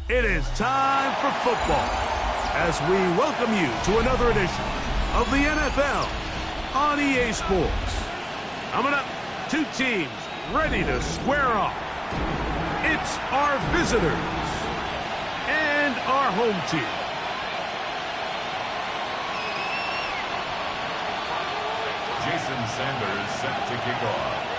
It is time for football as we welcome you to another edition of the NFL on EA Sports. Coming up, two teams ready to square off. It's our visitors and our home team. Jason Sanders set to kick off.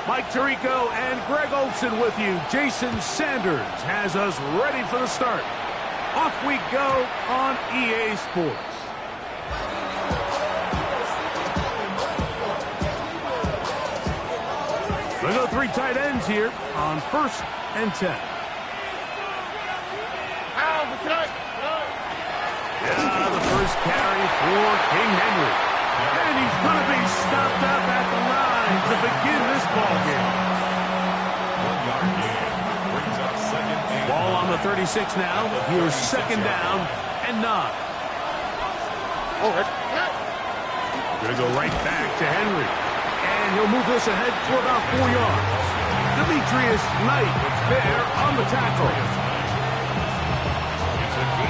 Mike Tirico and Greg Olsen with you. Jason Sanders has us ready for the start. Off we go on EA Sports. We go three tight ends here on 1st and 10. Yeah, the first carry for King Henry. And he's going to be stopped up at the line to begin this ball game. 1 yard gain brings up second and Ball on the 36 now. Here's second down and 9. Going to go right back to Henry. And he'll move this ahead for about 4 yards. Demetrius Knight there on the tackle.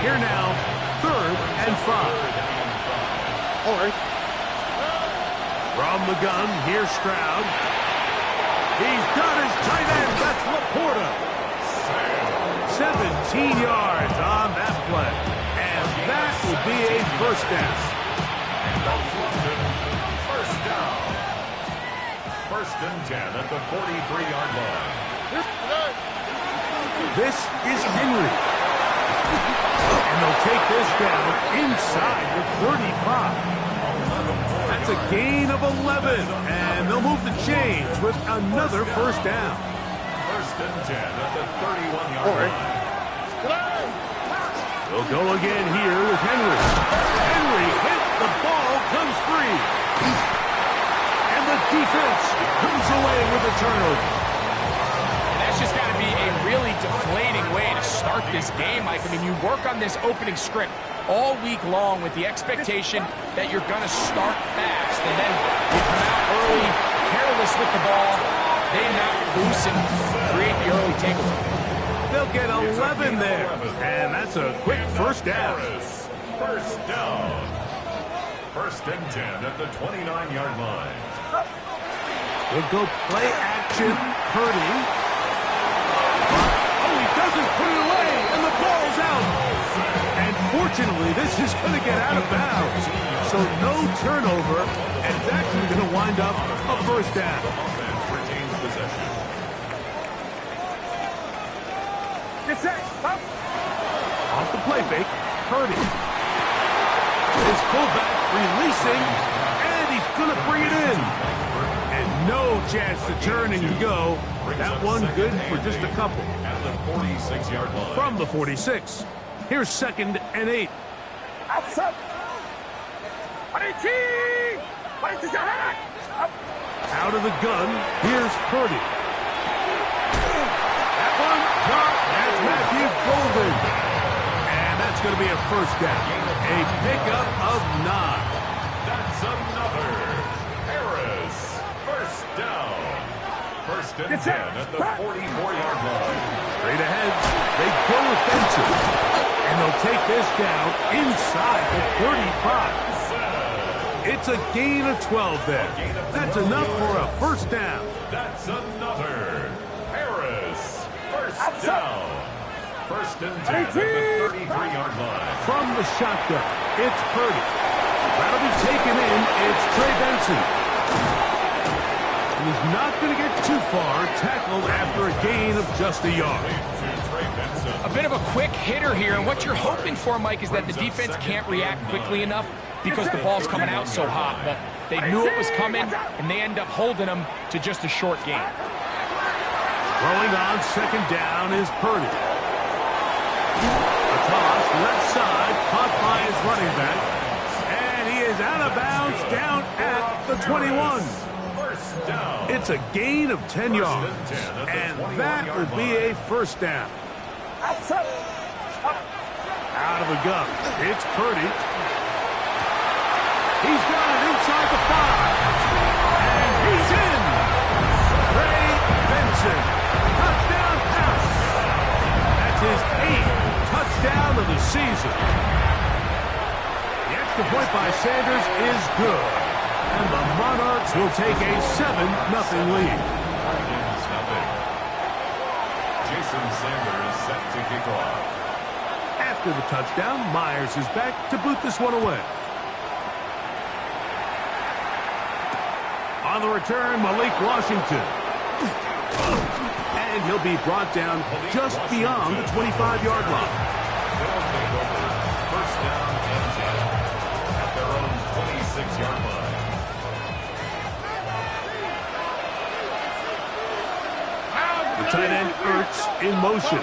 Here now, 3rd and 5. From the gun, here's Stroud. He's got his tight end. That's Laporta. 17 yards on that play. And that will be a first down. First down. 1st and 10 at the 43-yard line. This is Henry. And they'll take this down inside the 35. That's a gain of 11, and they'll move the chains with another first down. 1st and 10 at the 31-yard line. They'll go again here with Henry. Henry hit, the ball comes free. defense comes away with a turnover. That's just got to be a really deflating way to start this game, Mike. I mean, you work on this opening script all week long with the expectation that you're going to start fast, and then you come out early, careless with the ball, they knock loose and create the early takeaway. They'll get 11 there, and that's a quick first down. First down. First and 10 at the 29-yard line. We'll go play action. Purdy. Oh, he doesn't put it away, and the ball's out. And fortunately, this is going to get out of bounds. So no turnover, and it's actually going to wind up a first down. Offense retains possession. Get set. Up. Off the play fake. Purdy. His fullback releasing, and he's going to bring it in. And no chance to turn and go. That one good for just a couple. At the 46-yard line. From the 46. Here's 2nd and 8. Out of the gun, here's Purdy. That one, caught. That's Matthew Golden. And that's going to be a first down. A pickup of 9. That's another. Harris, first down. First and 10 at the 44-yard line. Straight ahead, they go with Benson. And they'll take this down inside the 35. It's a gain of 12 there. That's enough for a first down. That's another. Harris, first down. First and 10 at the 33-yard line. From the shotgun, it's Purdy. That'll be taken in. It's Trey Benson. And he's not going to get too far, tackled after a gain of just a yard. A bit of a quick hitter here, and what you're hoping for, Mike, is that the defense can't react quickly enough because the ball's coming out so hot. But they knew it was coming, and they end up holding them to just a short gain. Throwing on 2nd down is Purdy. A toss, left side, caught by his running back. And he is out of bounds down at the 21. It's a gain of 10 yards. And that will be a first down. Out of the gun, it's Purdy. He's got it inside the 5. And he's in. Trey Benson. Touchdown pass. That's his 8th touchdown of the season. The extra point by Sanders is good. And the Monarchs will take a 7-0 lead. Jason Sanders set to kick off. After the touchdown, Myers is back to boot this one away. On the return, Malik Washington. And he'll be brought down just beyond the 25-yard line. They'll take over first down and 10 at their own 26-yard line. The tight end Ertz in motion.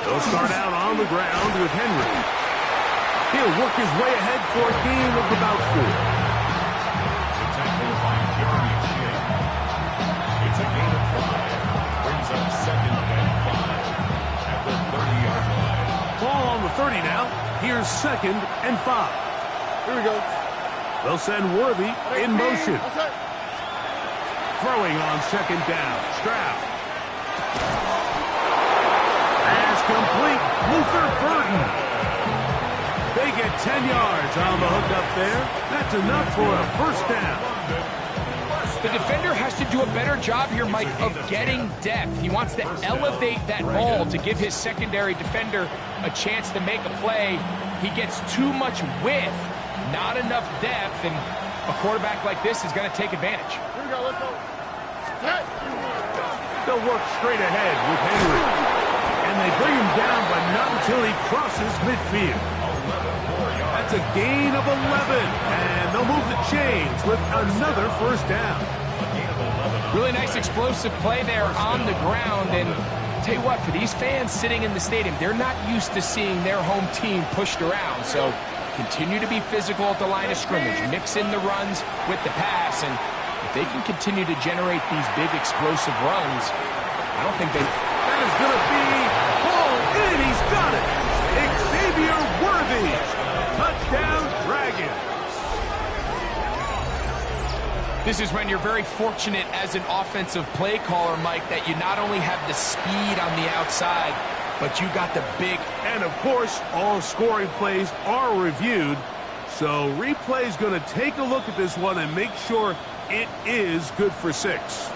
They'll start out on the ground with Henry. He'll work his way ahead for a gain of about 4. The tackle by Jeremy Shea. It's a gain of 5. Brings up 2nd and 5 at the 30-yard line. Ball on the 30 now. Here's 2nd and 5. Here we go. They'll send Worthy in motion. Throwing on 2nd down. Stroud. Pass complete. Luther Burton. They get 10 yards on the hook up there. That's enough for a first down. The defender has to do a better job here, Mike, of getting depth. He wants to elevate that ball to give his secondary defender a chance to make a play. He gets too much width, not enough depth, and a quarterback like this is going to take advantage. Here we go, let's go. They'll work straight ahead with Henry. And they bring him down, but not until he crosses midfield. That's a gain of 11. And they'll move the chains with another first down. Really nice explosive play there on the ground. And tell you what, for these fans sitting in the stadium, they're not used to seeing their home team pushed around. So continue to be physical at the line of scrimmage, mix in the runs with the pass, and if they can continue to generate these big explosive runs, I don't think they... That is going to be pulled in. He's got it. Xavier Worthy. Touchdown, Dragons. This is when you're very fortunate as an offensive play caller, Mike, that you not only have the speed on the outside, but you got the big... And, of course, all scoring plays are reviewed. So replay's going to take a look at this one and make sure it is good for 6.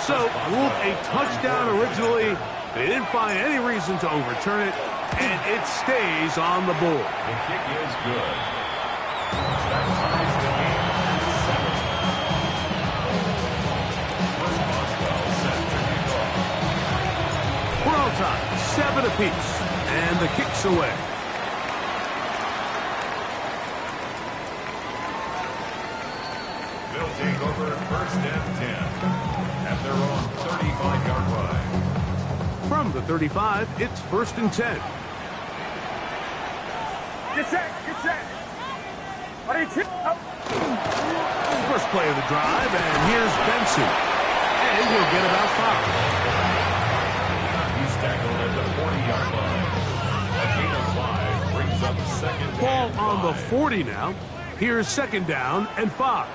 So, ruled a touchdown originally. They didn't find any reason to overturn it, and it stays on the board. The kick is good. That ties the game at 7. We're on time, 7 apiece, and the kick's away. They'll take over first and 10 at their own 35-yard line. From the 35, it's first and 10. Get set, get set. First play of the drive, and here's Benson. And he'll get about 5. He's tackled at the 40-yard line. A gain of 5 brings up second. Ball and on the 5. 40 now. Here's second down and 5.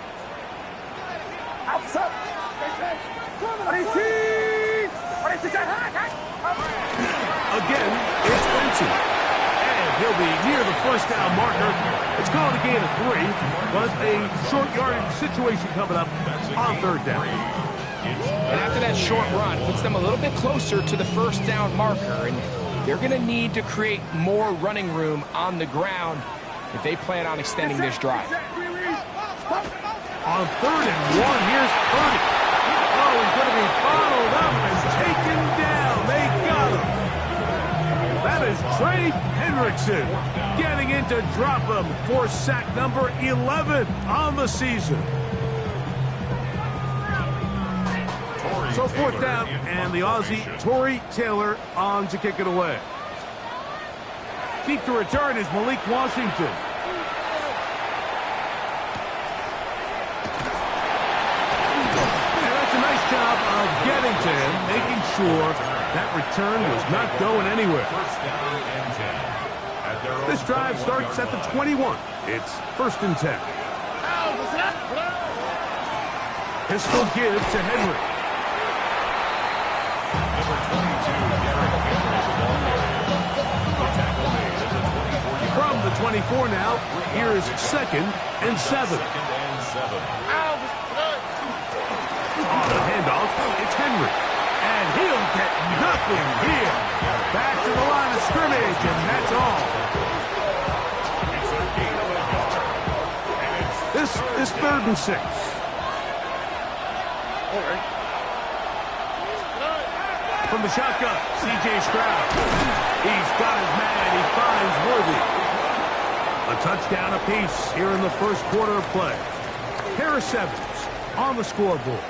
Again, it's Benson. And he'll be near the first down marker. It's called a gain of 3, but a short yardage situation coming up on third down. And after that short run, puts them a little bit closer to the first down marker, and they're going to need to create more running room on the ground if they plan on extending this drive. On third and 1, here's Purdy. Oh, he's going to be followed up and taken down. They got him. That is Trey Hendrickson getting in to drop him for sack number 11 on the season. So fourth down, and the Aussie, Torrey Taylor, on to kick it away. Deep to return is Malik Washington. And that's a nice job of getting to him, making sure that return was not going anywhere. First down and 10. At their own This drive starts at the 21. It's first and 10. Pistol give to Henry. Number 22, Derek Henry, the ball carrier. The tackle made at the 24-yard From the 24 now, here is second and 7. Second and 7. On the handoff, it's Henry. And he'll get nothing here. Back to the line of scrimmage, and that's all. It's a gain of a yard. And it's This is third and 6. From the shotgun, C.J. Stroud. He's got his man. He finds Worthy. A touchdown apiece here in the first quarter of play. Harris Evans on the scoreboard.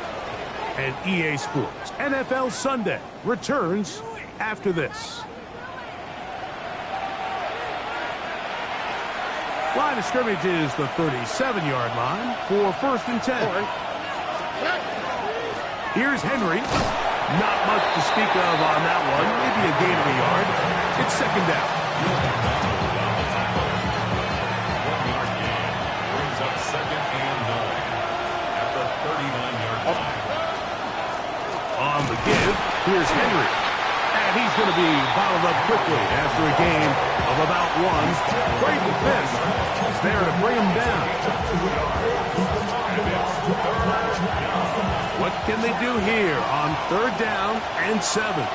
And EA Sports NFL Sunday returns after this. Line of scrimmage is the 37-yard line for first and 10. Here's Henry. Not much to speak of on that one. Maybe a gain of a yard. It's second down. 1-yard gain. Brings up second and 9 at the 39-yard line. On the give, here's Henry. And he's going to be bottled up quickly after a gain of about 1. Brayden Fisk is there to bring him down. And it's third down. What can they do here on third down and 7?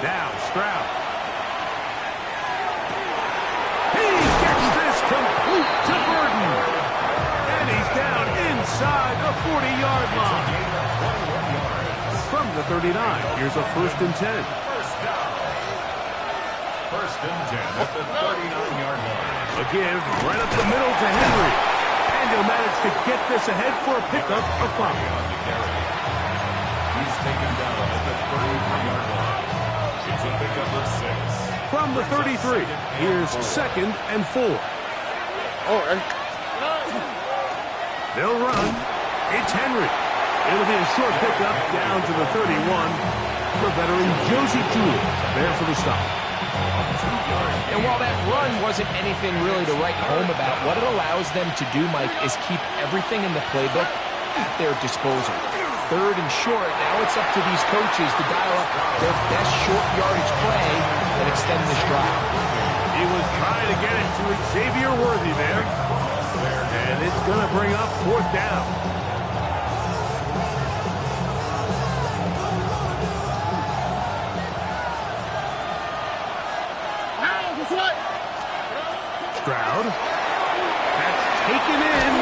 Now Stroud. He gets this complete to Burden. And he's down inside the 40-yard line. From the 39, here's a first and 10. First down. First and 10 at the 39-yard line. A give right up the middle to Henry. And he'll manage to get this ahead for a pickup of 5. On the carry. taken down at the 33-yard line. It's a pickup of 6. From the 33, here's 2nd and 4. They'll run. It's Henry. It'll be a short pickup down to the 31. The veteran Josie Jewell there for the stop. And while that run wasn't anything really to write home about, what it allows them to do, Mike, is keep everything in the playbook at their disposal. 3rd and short, now it's up to these coaches to dial up their best short yardage play and extend this drive. He was trying to get it to Xavier Worthy there. And it's going to bring up 4th down. Stroud. That's taken in.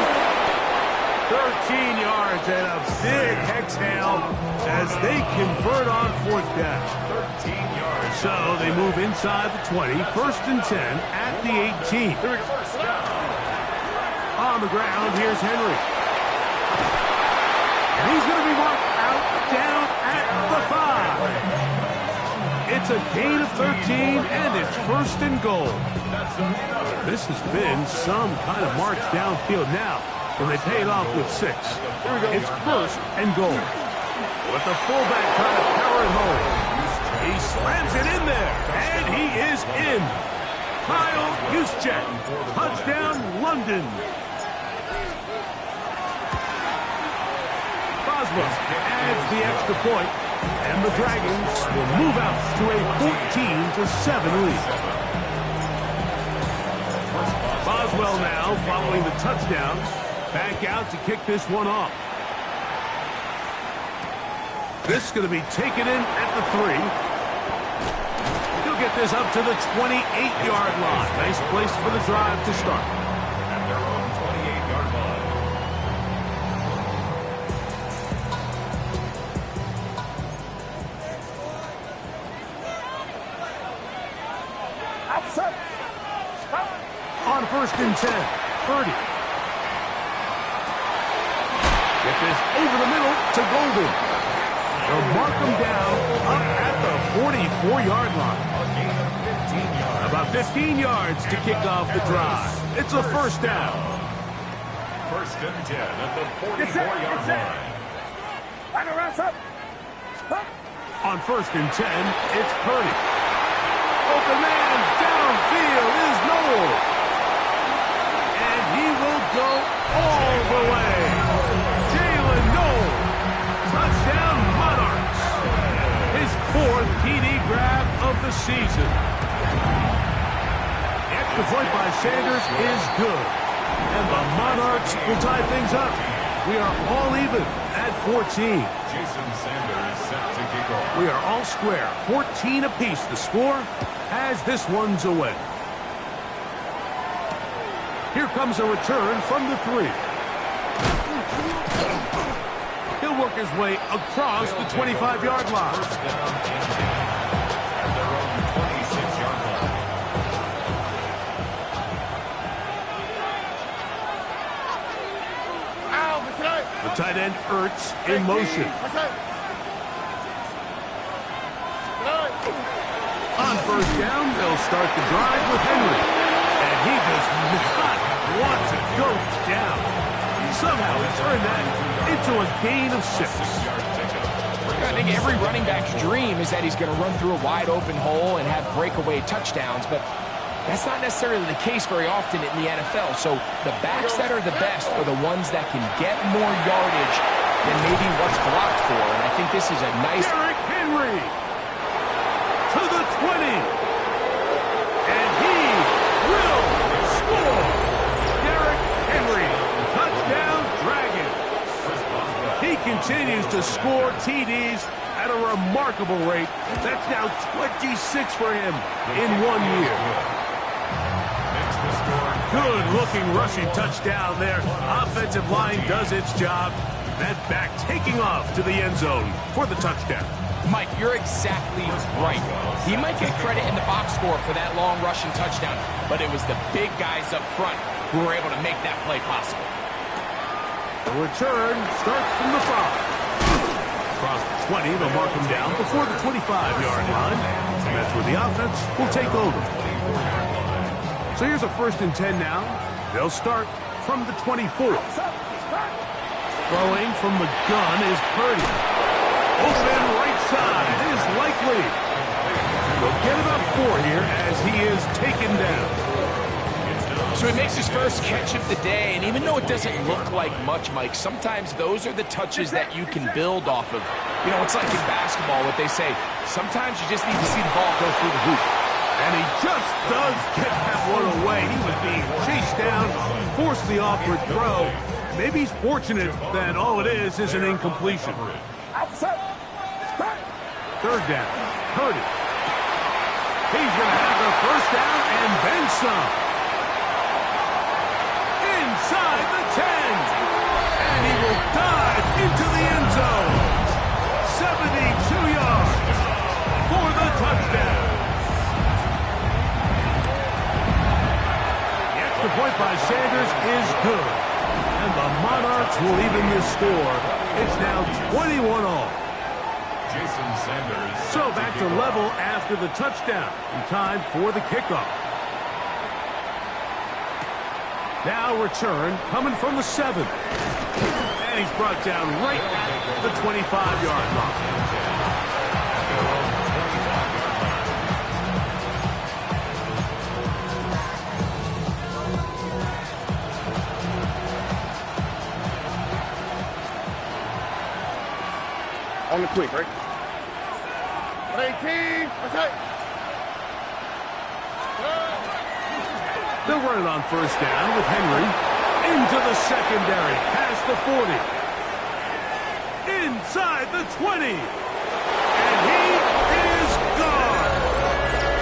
13 yards and a big exhale as they convert on 4th down. 13 yards. So they move inside the 20. 1st and 10 at the 18. First down. On the ground, here's Henry. And he's going to be marked out down at the 5. It's a gain of 13, and it's 1st and goal. This has been some kind of march downfield now, and they pay it off with 6. It's 1st and goal. With the fullback trying to power it home. He slams it in there, and he is in. Kyle Juszczyk, touchdown London. Boswell adds the extra point, and the Dragons will move out to a 14-7 lead. Boswell now following the touchdown, back out to kick this one off. This is going to be taken in at the 3. He'll get this up to the 28-yard line. Nice place for the drive to start. At their own 28-yard line. On 1st and 10, Purdy. Get this over the middle to Golden. They'll mark him down up at the 44-yard line. A gain of 15 yards. About 15 yards to kick off the drive. It's a 1st down. 1st and 10 at the 44-yard line. On 1st and 10, it's Purdy. Open man downfield is Noel. And he will go all the way. Jalen Noel. Touchdown Monarchs. His 4th TD grab of the season. The extra point by Sanders is good. And the Monarchs will tie things up. We are all even at 14. Jason Sanders set to kick off. We are all square. 14 apiece the score as this one's away. Here comes a return from the 3. He'll work his way across the 25-yard line. First down and 10 at their own 26-yard line. The tight end Ertz in motion. On 1st down, they'll start the drive with Henry. And he does not want to go down. Somehow he turned that into a gain of 6. I think every running back's dream is that he's going to run through a wide open hole and have breakaway touchdowns, but that's not necessarily the case very often in the NFL. So the backs that are the best are the ones that can get more yardage than maybe what's blocked for. And I think this is a nice... Derrick Henry to the 20. And he will score. Derrick Henry, touchdown Dragons. He continues to score TDs at a remarkable rate. That's now 26 for him in 1 year. Good-looking rushing touchdown there. Offensive line does its job. That back taking off to the end zone for the touchdown. Mike, you're exactly right. He might get credit in the box score for that long rushing touchdown, but it was the big guys up front who were able to make that play possible. The return starts from the 5. Across the 20, they'll mark him down before the 25-yard line. And that's where the offense will take over. So here's a 1st and 10 now. They'll start from the 24. Throwing from the gun is Purdy. Open right side is likely. They'll get it up 4 here as he is taken down. So he makes his first catch of the day, and even though it doesn't look like much, Mike, sometimes those are the touches that you can build off of. You know, it's like in basketball, what they say, sometimes you just need to see the ball go through the hoop. And he just does get that one away. He was being chased down, forced the awkward throw. Maybe he's fortunate that all it is an incompletion. 3rd down, Purdy. He's going to have the 1st down and then some. Inside the 10. And he will dive into the end zone. 72 yards for the touchdown. The extra point by Sanders is good. And the Monarchs will even this score. It's now 21-all. Jason Sanders. So back to level after the touchdown. In time for the kickoff. Now return coming from the 7. And he's brought down right at the 25-yard line. On the quick, right? 18, okay. They'll run it on 1st down with Henry into the secondary, past the 40. Inside the 20. And he is gone.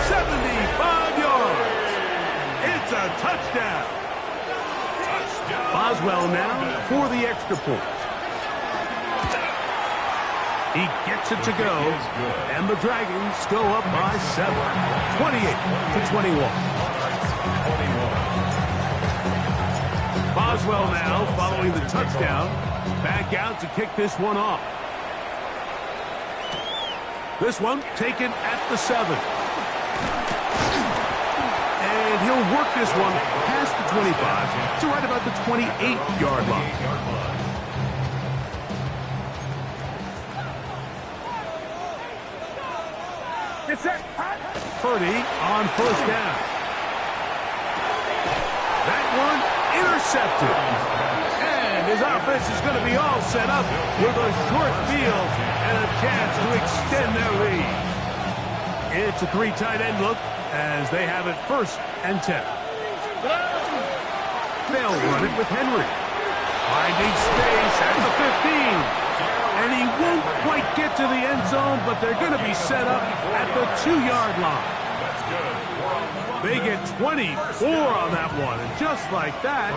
75 yards. It's a touchdown. Boswell now for the extra point. He gets it to go, and the Dragons go up by 7, 28-21. Boswell now following the touchdown, back out to kick this one off. This one taken at the 7. And he'll work this one past the 25 to right about the 28-yard line. Purdy on 1st down. That one intercepted. And his offense is going to be all set up with a short field and a chance to extend their lead. It's a 3 tight end look as they have it 1st and 10. They'll run it with Henry. Finding space at the 15. And he won't quite get to the end zone, but they're going to be set up at the 2-yard line. They get 24 on that one, and just like that,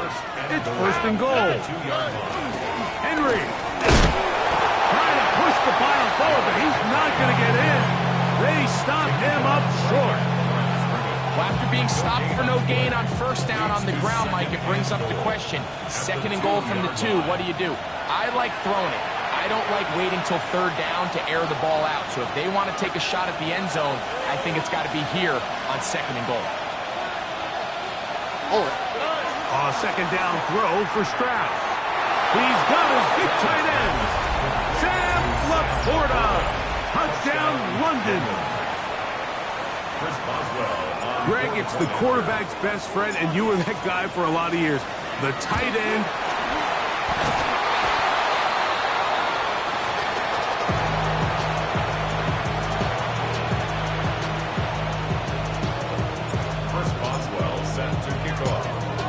it's 1st and goal. Henry trying to push the pile forward, but he's not going to get in. They stop him up short. Well, after being stopped for no gain on 1st down on the ground, Mike, it brings up the question. 2nd and goal from the 2, what do? I like throwing it. I don't like waiting till 3rd down to air the ball out. So if they want to take a shot at the end zone, I think it's got to be here on 2nd and goal. A 2nd down throw for Stroud. He's got his big tight end. Sam Laporta. Touchdown, London. Greg, it's the quarterback's best friend, and you were that guy for a lot of years. The tight end.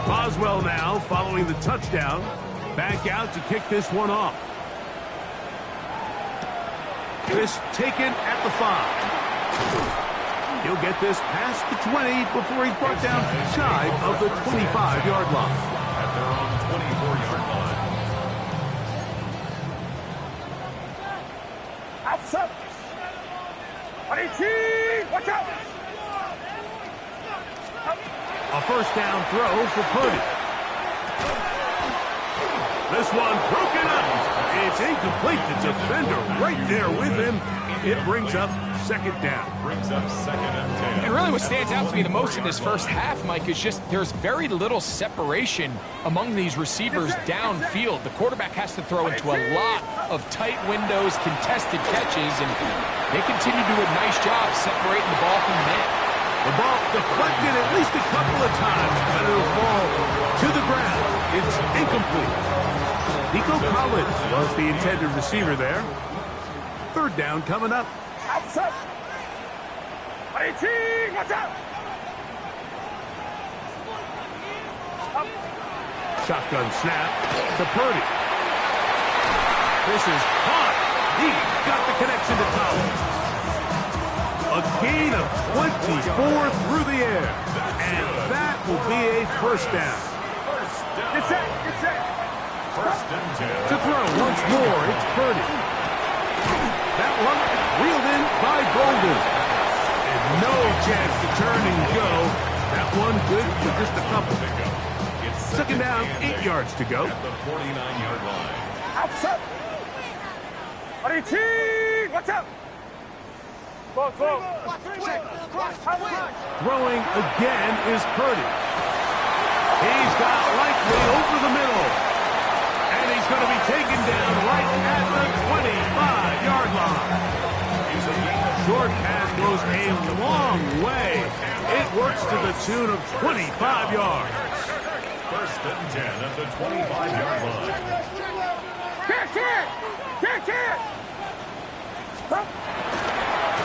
Boswell now following the touchdown. Back out to kick this one off. This taken at the 5. He'll get this past the 20 before he's brought down shy of the 25-yard line. At their own 24-yard line. Outside. 18, watch out. A 1st down throw for Purdy. This one broken up. It's It's incomplete. The defender right there with him. It brings up second down. And really what stands out to me the most in this first half, Mike, is just there's very little separation among these receivers downfield. The quarterback has to throw into a lot of tight windows, contested catches, and they continue to do a nice job separating the ball from the man. The ball deflected at least a couple of times, but it'll fall to the ground. It's incomplete. Nico Collins was the intended receiver there. Third down coming up. Outside. 18, watch out. Shotgun snap to Purdy. This is caught. He got the connection to Collins. A gain of 24 through the air. And that will be a first down. Get set, get set. To throw once more, it's Purdy. That one reeled in by Golden. And no chance to turn and go. That one good for just a couple. Second down, 8 yards to go. At the 49-yard line. Outside. 18, watch out. Throwing again is Purdy. He's got Likely over the middle. And he's going to be taken down right at the 25-yard line. Short pass goes a long way. It works to the tune of 25 yards. First and 10 at the 25-yard line. Kick.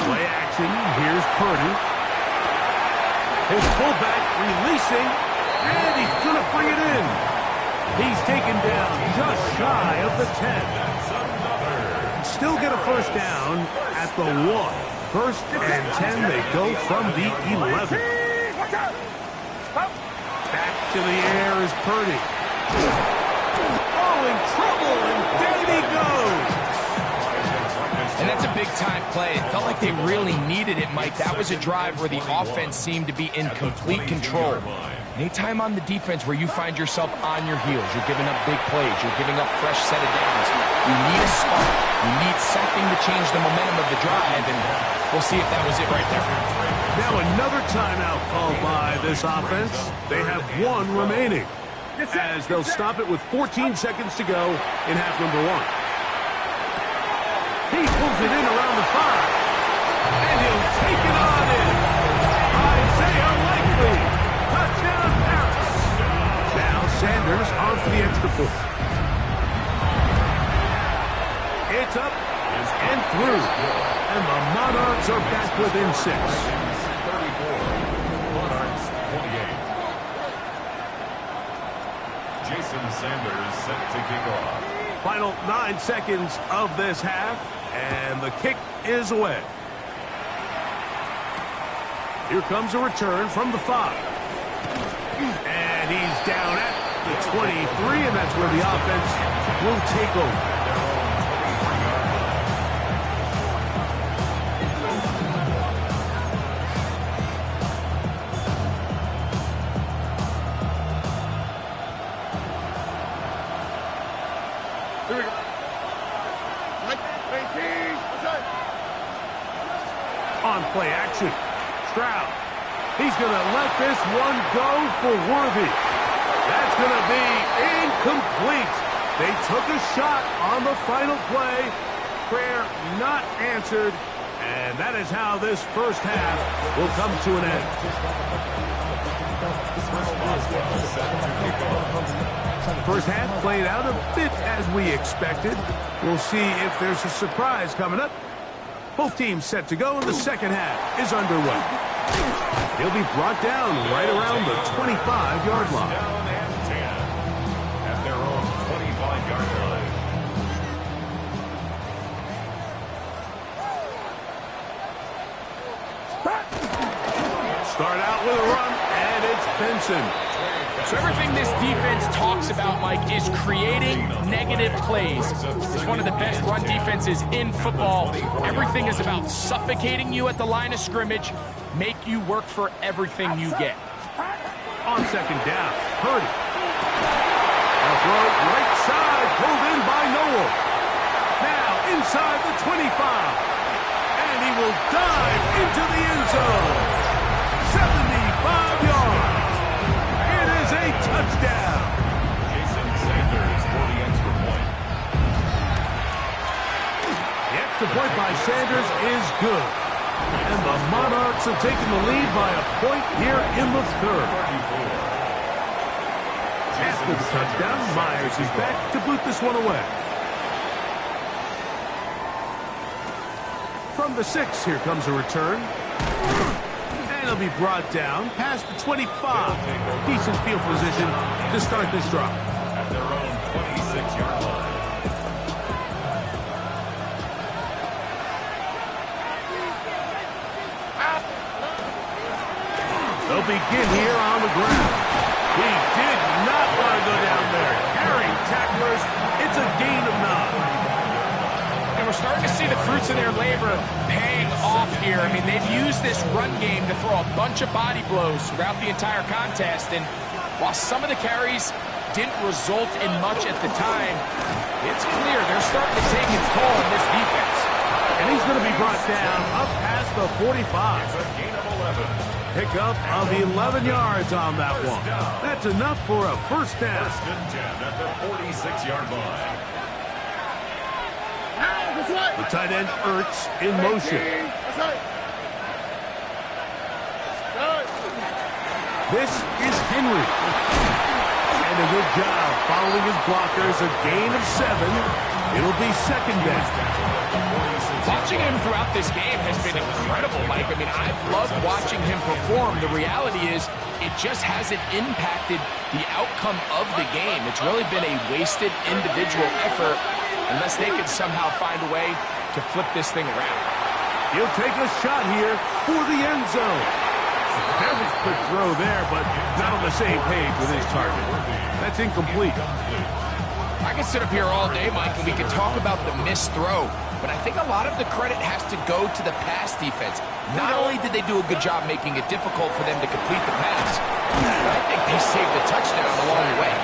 Play action. Here's Purdy. His fullback releasing, and he's going to bring it in. He's taken down just shy of the 10. Still get a first down at the 1. First and 10, they go from the 11. Back to the air is Purdy. Oh, in trouble, and down he goes. And that's a big-time play. It felt like they really needed it, Mike. That was a drive where the offense seemed to be in complete control. Anytime on the defense where you find yourself on your heels, you're giving up big plays, you're giving up fresh set of downs, you need a spark. You need something to change the momentum of the drive, and we'll see if that was it right there. Now another timeout called by this offense. They have one remaining, as they'll stop it with 14 seconds to go in half number 1. He pulls it in around the 5. And he'll take it on in. Isaiah Likely. Touchdown, Paris. Now Sanders on for the extra point. It's up and through. And the Monarchs are back within 6. 34. Monarchs 28. Jason Sanders set to kick off. Final 9 seconds of this half. And the kick is away. Here comes a return from the 5. And he's down at the 23, and that's where the offense will take over. Here we go. On play action. Stroud. He's going to let this one go for Worthy. That's going to be incomplete. They took a shot on the final play. Prayer not answered. And that is how this first half will come to an end. First half played out a bit as we expected. We'll see if there's a surprise coming up. Both teams set to go, and the second half is underway. He'll be brought down right around the 25-yard line. Down and 10 at their own 25-yard line. Start out with a run, and it's Benson. So everything this defense talks about, Mike, is creating negative plays. It's one of the best run defenses in football. Everything is about suffocating you at the line of scrimmage, make you work for everything you get. On second down, Purdy. A throw right side, pulled in by Noel. inside the 25. And he will dive into the end zone. 75 yards. It is a touchdown. Jason Sanders for the extra point. The extra point by Sanders is good. And the Monarchs have taken the lead by a point here in the third. After the touchdown, Myers is back to boot this one away. From the 6, here comes a return. And he'll be brought down past the 25. Decent field position to start this drive. At their own 26-yard line. They'll begin here on the ground. He did not want to go down there. Carrying tacklers, it's a gain of 9. And we're starting to see the fruits of their labor paying off here. I mean, they've used this run game to throw a bunch of body blows throughout the entire contest. And while some of the carries didn't result in much at the time, it's clear they're starting to take its toll on this defense. And he's going to be brought down up past the 45. It's a gain of 11. Pickup of 11 yards on that one. That's enough for a first down. First and 10 at the 46-yard line. The tight end Ertz in motion. This is Henry. And a good job following his blockers. A gain of 7. It'll be second down. Watching him throughout this game has been incredible, Mike. I mean, I've loved watching him perform. The reality is it just hasn't impacted the outcome of the game. It's really been a wasted individual effort unless they can somehow find a way to flip this thing around. He'll take a shot here for the end zone. Very quick throw there, but not on the same page with his target. That's incomplete. I can sit up here all day, Mike, and we can talk about the missed throw, but I think a lot of the credit has to go to the pass defense. Not only did they do a good job making it difficult for them to complete the pass, but I think they saved the touchdown along the way.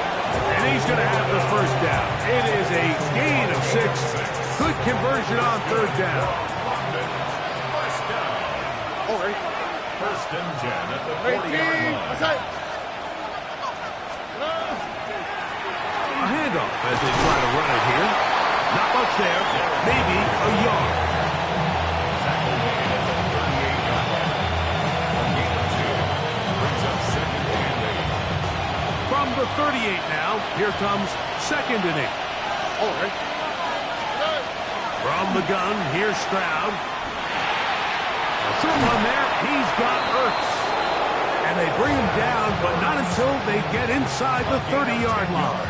And he's going to have the first down. It is a gain of 6. Good conversion on third down. First down. First and 10 at the 40-yard line. A handoff as they try to run it here. Not much there. Maybe a yard. Tackle made at the 38-yard line. A gain of 2. Brings up second and 8. From the 38 now, here comes second and 8. From the gun, here's Stroud. A short one there. He's got Ertz. And they bring him down, but not until they get inside the 30-yard line.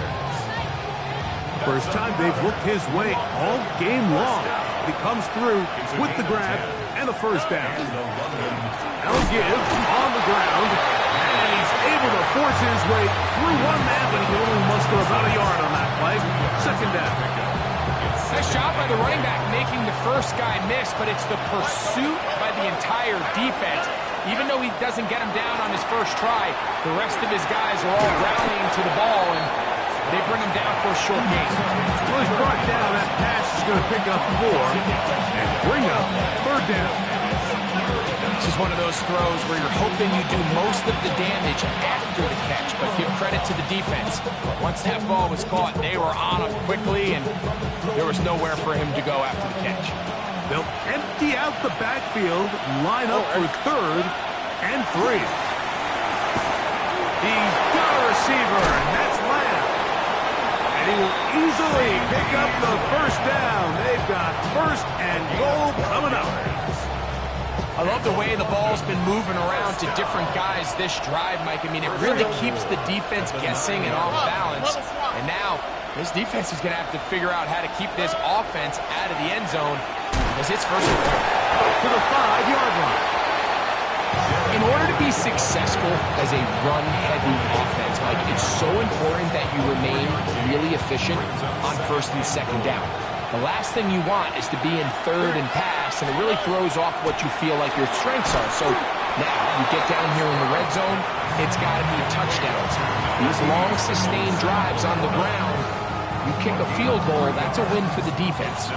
First time they've looked his way all game long. He comes through with the grab and the first down. Now give on the ground, and he's able to force his way through one man, but he can only muster about a yard on that play. Second down. Nice job by the running back making the first guy miss, but it's the pursuit by the entire defense. Even though he doesn't get him down on his first try, the rest of his guys are all rallying to the ball, and they bring him down for a short gain. Well, he's brought down. That pass is going to pick up 4 and bring up third down. This is one of those throws where you're hoping you do most of the damage after the catch, but give credit to the defense. Once that ball was caught, they were on him quickly, and there was nowhere for him to go after the catch. They'll empty out the backfield, line up for third and 3. He's got a receiver, and that's Lamb. And he will easily pick up the first down. They've got first and goal coming up. I love the way the ball's been moving around to different guys this drive, Mike. I mean, it really keeps the defense guessing and off balance. And now, this defense is going to have to figure out how to keep this offense out of the end zone as it's first and goal. To the 5-yard line. In order to be successful as a run-heavy offense, Mike, it's so important that you remain really efficient on first and second down. The last thing you want is to be in third and pass, and it really throws off what you feel like your strengths are. So now you get down here in the red zone, it's got to be touchdowns. These long, sustained drives on the ground You kick a field goal, that's a win for the defense.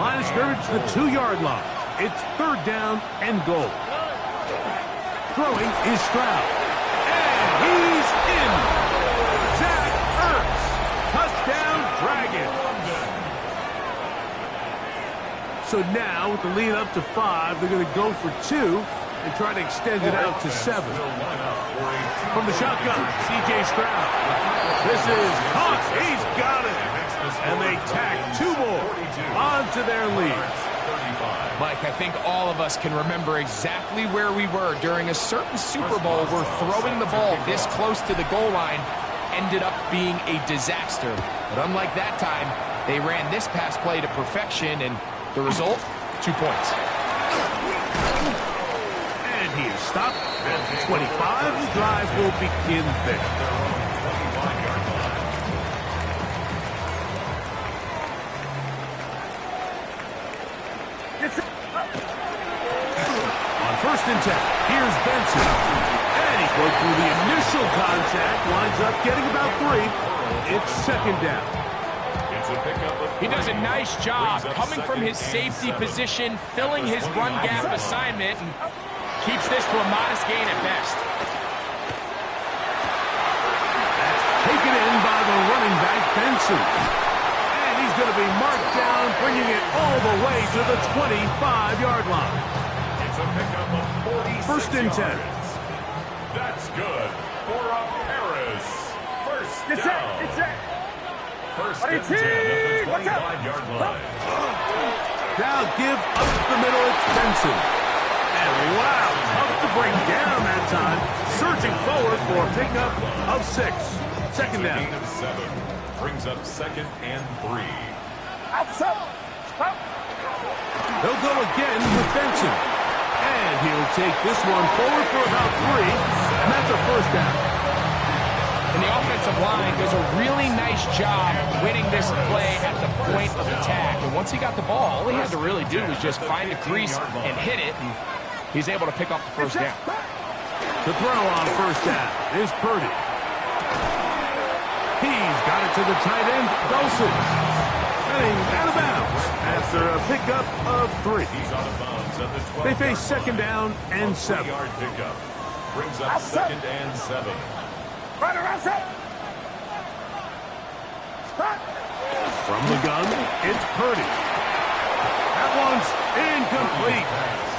Line of scrimmage to the 2-yard line. It's third down and goal. Throwing is Stroud. And he's in. Zach Ertz. Touchdown, Dragons. So now, with the lead up to 5, they're going to go for 2 and try to extend it out to 7. From the shotgun, C.J. Stroud. This is caught. He's got it. And they tack 2 more onto their lead. Mike, I think all of us can remember exactly where we were during a certain Super Bowl where throwing the ball this close to the goal line ended up being a disaster. But unlike that time, they ran this pass play to perfection, and the result, 2 points. And he is stopped at the 25. The drive will begin there. On 1st and 10, here's Benson. And he broke through the initial contact, winds up getting about 3. It's 2nd down. He does a nice job coming from his safety position, filling his run gap assignment, and keeps this to a modest gain at best. That's taken in by the running back, Benson. And he's going to be marked down, bringing it all the way to the 25-yard line. It's a pickup of 1st and 10. That's good for a Paris. First down. It's it. First and 10 at the 25-yard line. Now give up the middle, it's Benson. And wow, tough to bring down that time. Surging forward for a pickup of 6. 2nd down. Gain of 7 brings up 2nd and 3. Stop. They'll go again with Benson. And he'll take this one forward for about 3. And that's a 1st down. And the offensive line does a really nice job winning this play at the point of attack. And once he got the ball, all he had to really do was just find a crease and hit it, and he's able to pick up the 1st down. The throw on 1st down is Purdy. He's got it to the tight end, Dawson. And he's out of bounds after a pickup of 3. He's out of bounds at the 12. They face 2nd down and 7. 3-yard pickup brings up 2nd and 7. Run around, set. Stop. From the gun, it's Purdy. That one's incomplete.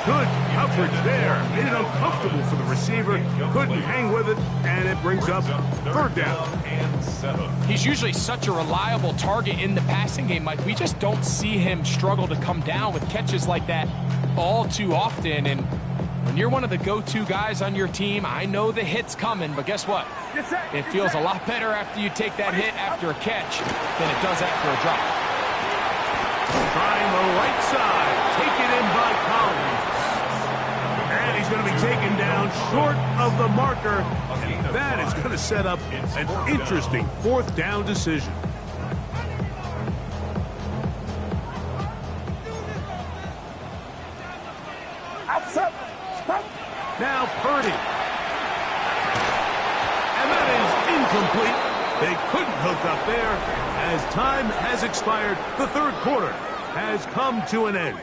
Good coverage there. Made it uncomfortable for the receiver. Couldn't hang with it, and it brings up 3rd down. And 7. He's usually such a reliable target in the passing game, Mike. We just don't see him struggle to come down with catches like that all too often. And when you're one of the go-to guys on your team, I know the hit's coming, but guess what? It feels a lot better after you take that hit after a catch than it does after a drop. Trying the right side. Taken in by Collins. And he's going to be taken down short of the marker. And that is going to set up an interesting 4th down decision. Outside. Stop. Now Purdy. And that is incomplete. They couldn't hook up there. As time has expired, the 3rd quarter has come to an end.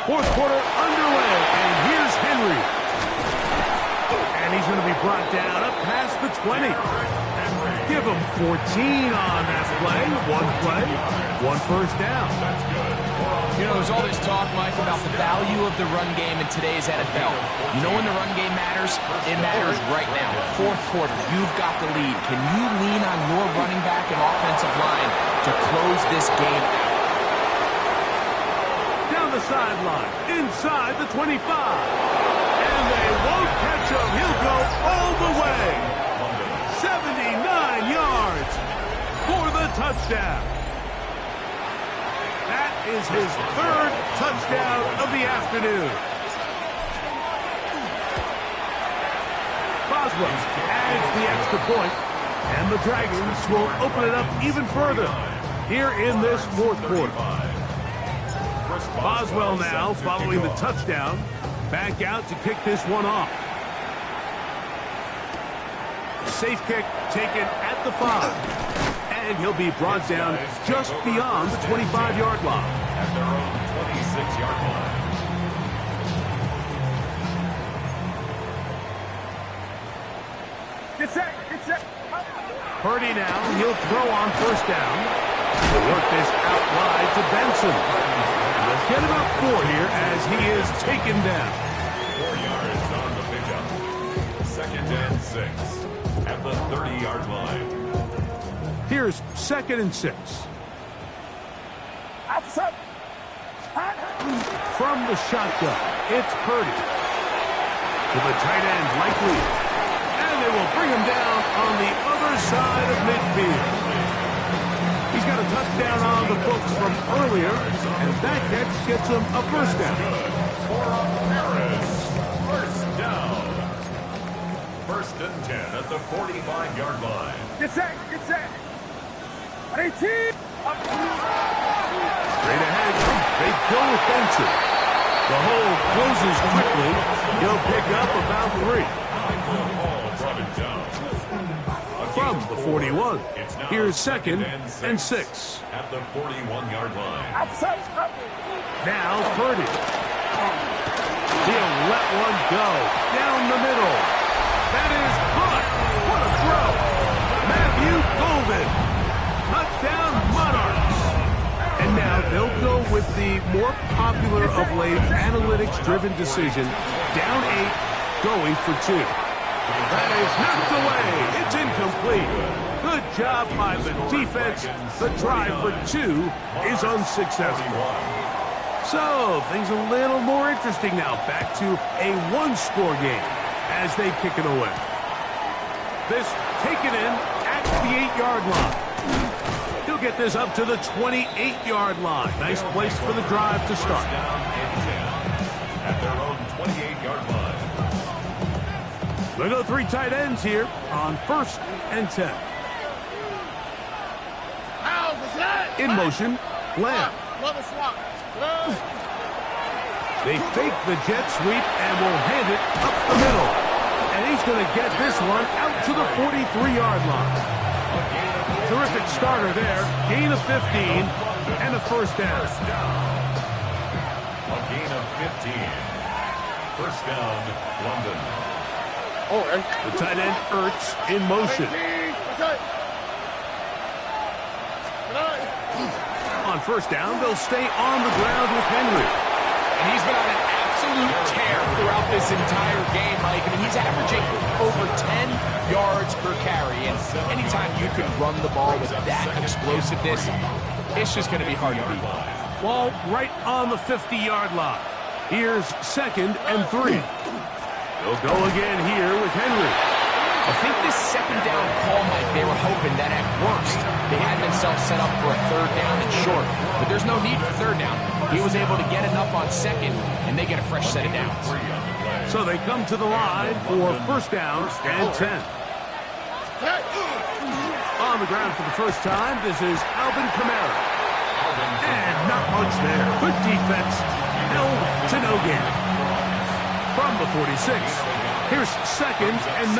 Fourth quarter underway, and here's Henry. And he's going to be brought down up past the 20. Give him 14 on that play. 1 first down. You know, there's all this talk, Mike, about the value of the run game in today's NFL. You know when the run game matters? It matters right now. 4th quarter, you've got the lead. Can you lean on your running back and offensive line to close this game out? Down the sideline, inside the 25. And they won't catch him. He'll go all the way. 79 yards for the touchdown. That is his 3rd touchdown of the afternoon. Boswell adds the extra point. And the Dragons will open it up even further here in this fourth quarter. Boswell now following the touchdown. Back out to kick this one off. Safe kick taken at the 5. And he'll be brought down just beyond the 25-yard line. At their own 26-yard line. Get set. Get set. Purdy now, he'll throw on first down. He'll work this out wide to Benson. They'll get about 4 here as he is taken down. 4 yards on the pickup. 2nd and 6 at the 30-yard line. Here's 2nd and 6. Outside. From the shotgun, it's Purdy. To the tight end, likely. And they will bring him down on the other side of midfield. He's got a touchdown on the books from earlier, and that catch gets him a first down. For Harris, first down. 1st and 10 at the 45-yard line. Get set. Get set. 18. Straight ahead, they go with Benson. The hole closes quickly. He'll pick up about 3. From the 41, here's 2nd and 6. At the 41-yard line. Outside. Now Purdy. He'll let one go down the middle. That is caught. What a throw. Matthew Golden. Touchdown Monarchs. And now they'll go with the more popular of late analytics-driven decision. Down 8, going for 2. That is knocked away. It's incomplete. Good job by the defense. The drive for 2 is unsuccessful. So, things a little more interesting now. Back to a 1-score game as they kick it away. This taken in at the 8-yard line. He'll get this up to the 28-yard line. Nice place for the drive to start. Down and 10 at their own 28-yard line. They'll go 3 tight ends here on 1st and 10. In motion, Lamb. They fake the jet sweep and will hand it up the middle. And he's going to get this one out to the 43-yard line. Terrific starter there. Gain of 15 and a first down. A gain of 15. First down, London. The tight end, Ertz, in motion. On first down, they'll stay on the ground with Henry. And he's been on an absolute tear throughout this entire game, Mike. I mean, he's averaging over 10 yards per carry. And anytime you can run the ball with that explosiveness, it's just going to be hard to beat. Ball right on the 50-yard line. Here's 2nd and 3. They'll go again here with Henry. I think this 2nd down call, Mike, they were hoping that at worst they had themselves set up for a 3rd down and short. But there's no need for 3rd down. He was able to get enough on 2nd, and they get a fresh set of downs. So they come to the line for first down and 10. On the ground for the first time, this is Alvin Kamara. And not much there. Good defense. Held to no gain. From the 46, here's 2nd and 9.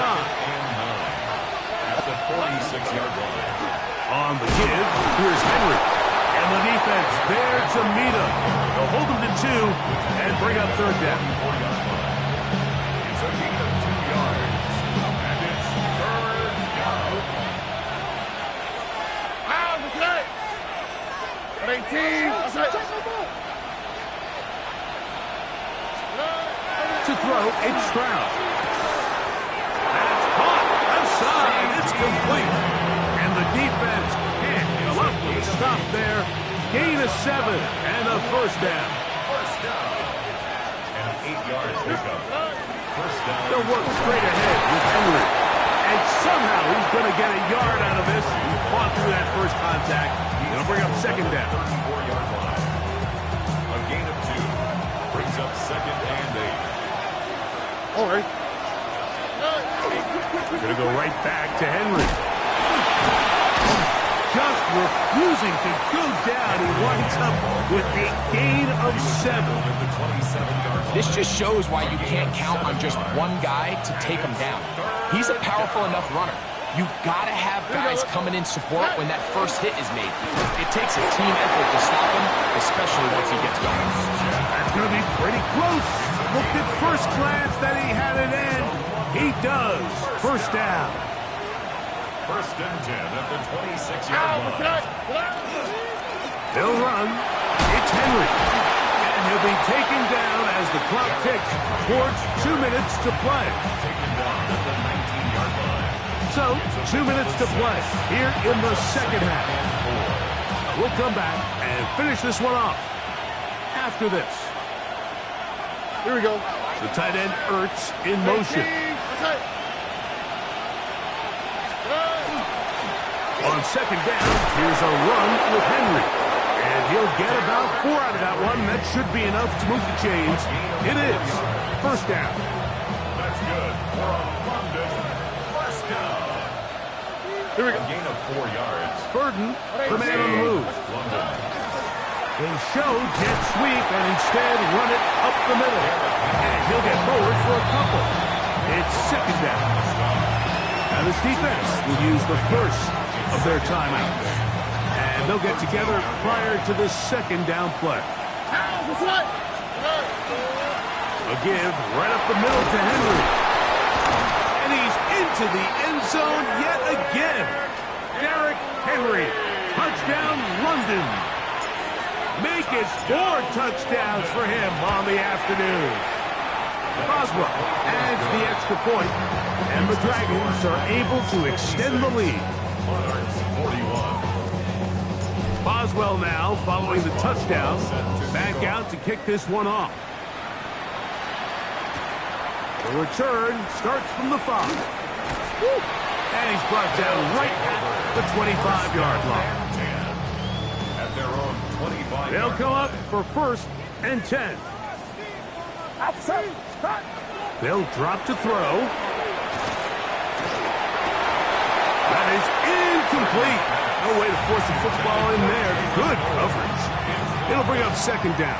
At the 46-yard line. On the give, here's Henry. And the defense there to meet him. They'll hold him to 2 and bring up 3rd down. It's a gain of 2 yards. And it's 3rd down. 18. To throw, it's Stroud. That's caught. Outside. It's complete. And the defense can't come up with a stop there. Gain of 7 and a first down. First down. And an 8-yard pickup. First down. They'll work straight ahead with Henry. And somehow he's going to get a yard out of this. He fought through that first contact. It'll bring up 2nd down. 34-yard line. A gain of 2. Brings up 2nd and 8. Going to go right back to Henry. refusing to go down. He winds up with a gain of 7. This just shows why you can't count on just one guy to take him down. He's a powerful enough runner. You gotta have guys coming in support when that first hit is made. It takes a team effort to stop him, especially once he gets going. That's going to be pretty close. Looked at first glance that he had it in. He does. First down. First and 10 at the 26-yard line. They'll run. It's Henry. And he'll be taken down as the clock ticks towards 2 minutes to play. Taken down at the 19-yard line. So, 2 minutes to play here in the second half. We'll come back and finish this one off after this. Here we go. The tight end Ertz in motion. On second down, here's a run with Henry. And he'll get about 4 out of that one. That should be enough to move the chains. It is. First down. That's good for a London first down. Here we go. A gain of 4 yards. Burden, the man on the move. London. They show jet sweep and instead run it up the middle. And he'll get forward for a couple. It's second down. Now this defense will use the first of their timeouts. And they'll get together prior to the second down play. A give right up the middle to Henry. And he's into the end zone yet again. Derrick Henry. Touchdown, London. Make it 4 touchdowns for him on the afternoon. Boswell adds the extra point, and the Dragons are able to extend the lead. Monarchs 41. Boswell now, following the touchdown, back out to kick this one off. The return starts from the 5. And he's brought down right at the 25-yard line. At their own 25. They'll come up for first and 10. They'll drop to throw. That is incomplete. No way to force the football in there. Good coverage. It'll bring up second down.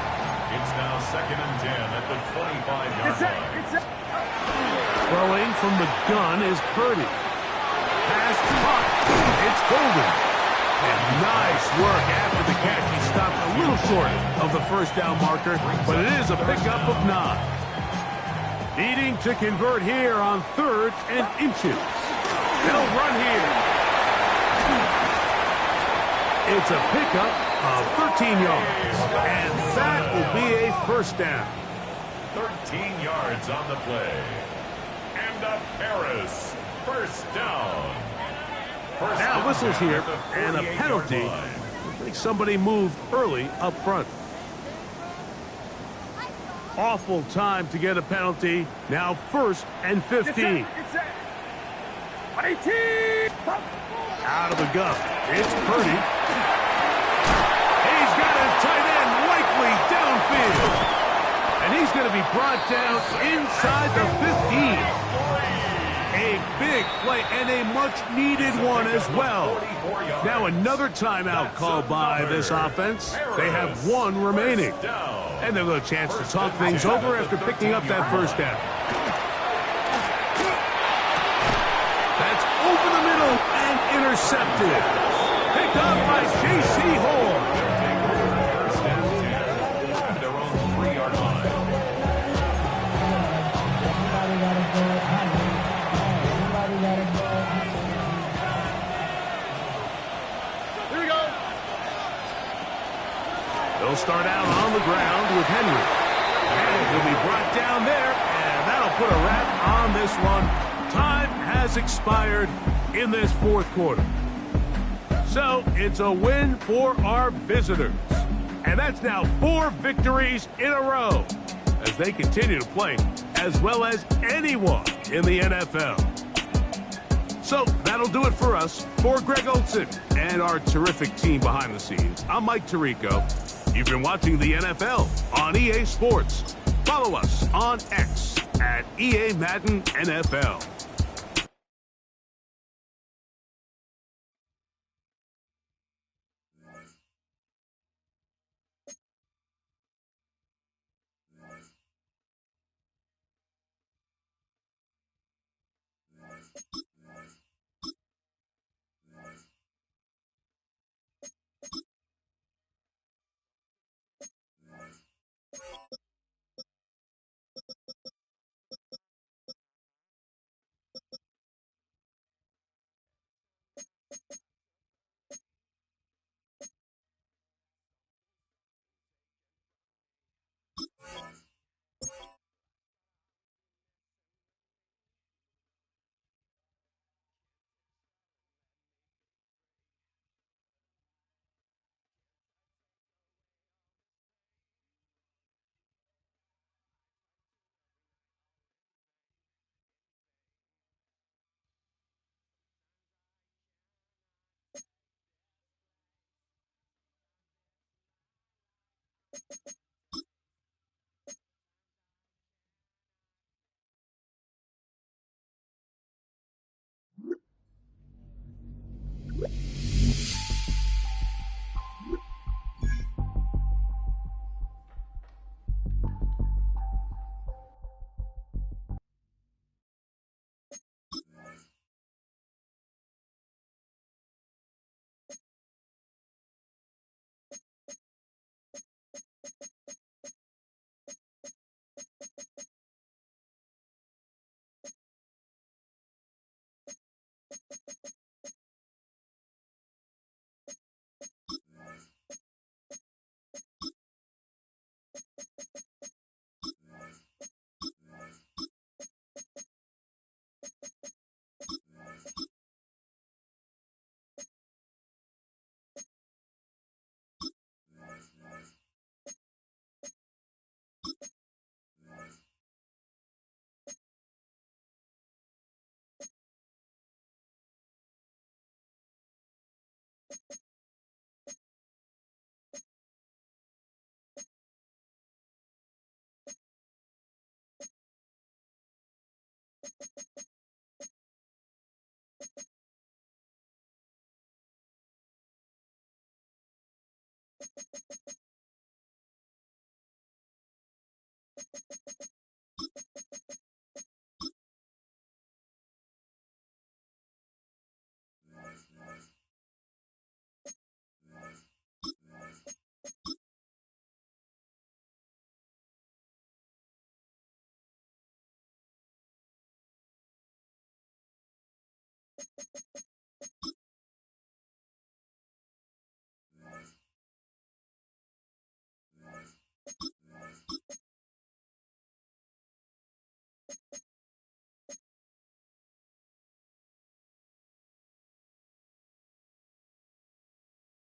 It's now second and 10 at the 25-yard line. Throwing from the gun is Purdy. Pass caught. It's Golden. And nice work after the catch. He stopped a little short of the first down marker, but it is a pickup of 9. Needing to convert here on 3rd and inches. They'll run here. It's a pickup of 13 yards, and that will be a first down. 13 yards on the play. And a Paris first down. Now whistles here, and a penalty. I think somebody moved early up front. Awful time to get a penalty. Now 1st and 15. Out of the gun. It's Purdy. He's got his tight end likely downfield. And he's going to be brought down inside the 15. A big play and a much-needed one as well. Now another timeout called by this offense. They have 1 remaining. And they've got a chance to talk things over after picking up that first down. That's over the middle and intercepted. Picked up by J.C. Horn. First and 10 at their own 3-yard line. Here we go. They'll start out on the ground with Henry. And he'll be brought down there, and that'll put a wrap on this one. Time has expired in this 4th quarter. So it's a win for our visitors. And that's now 4 victories in a row as they continue to play as well as anyone in the NFL. So that'll do it for us. For Greg Olson and our terrific team behind the scenes, I'm Mike Tirico. You've been watching the NFL on EA Sports. Follow us on X at EA Madden NFL.